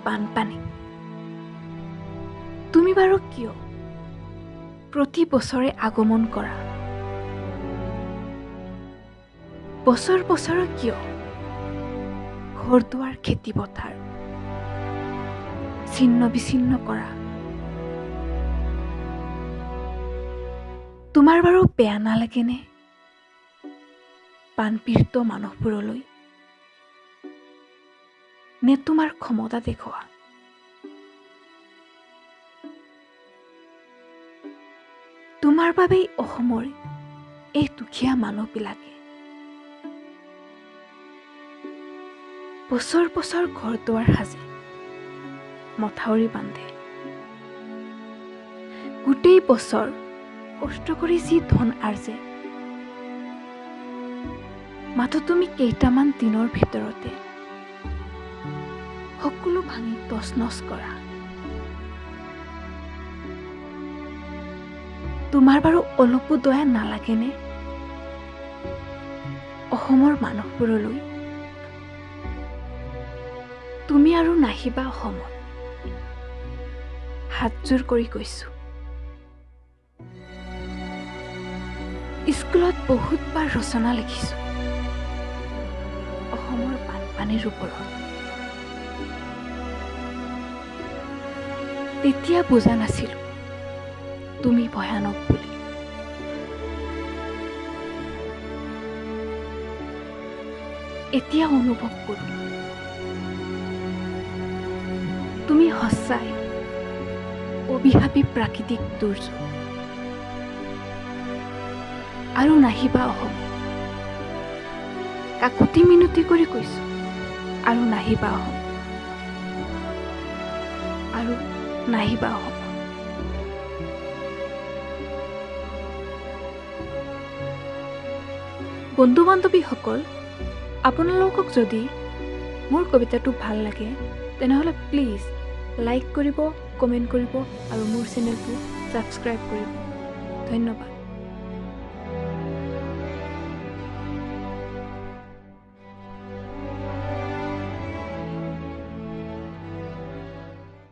বানপানী তুমি বাৰু কিয় প্ৰতি বছৰে আগমন কৰা বছৰ বছৰ কিয় ঘৰ-দুৱাৰ খেতি-পথাৰ ছিন্ন বিচ্ছিন্ন কৰা তোমাৰ বাৰু বেয়া নালাগেনে বানপীড়িত মানুহবোৰলৈ নে তোমাৰ ক্ষমতা দেখুওৱা তোমাৰ বাবেই অসমৰ এই দুখীয়া মানুহবিলাকে বছৰ বছৰ ঘৰ-দুৱাৰ সাজে মথাউৰি বান্ধে গোটেই বছৰ কষ্ট কৰি যি ধন আৰ্জে মাথো তুমি কেইটামান দিনৰ ভিতৰতে সকলো ভাঙি তছনছ কৰা তোমাৰ বাৰু অলপো দয়া নালাগেনে অসমৰ মানুহবোৰলৈ তুমি আৰু নাহিবা অসমত হাতজোৰ কৰি কৈছো স্কুলত বহুতবাৰ ৰচনা লিখিছো অসমৰ বানপানীৰ ওপৰত তেতিয়া বুজা নাছিলো তুমি ভয়ানক বুলি এতিয়া অনুভৱ কৰো তুমি সঁচাই অভিশাপী প্ৰাকৃতিক দুৰ্যোগ আৰু নাহিবা অসম কাকুতি মিনতি কৰি কৈছো আৰু নাহিবা অসম আৰু নাহিবা অসম বন্ধু-বান্ধৱীসকল আপোনালোকক যদি মোৰ কবিতাটো ভাল লাগে তেনেহ'লে প্লিজ লাইক কৰিব কমেণ্ট কৰিব আৰু মোৰ চেনেলটো ছাবস্ক্ৰাইব কৰিব ধন্যবাদ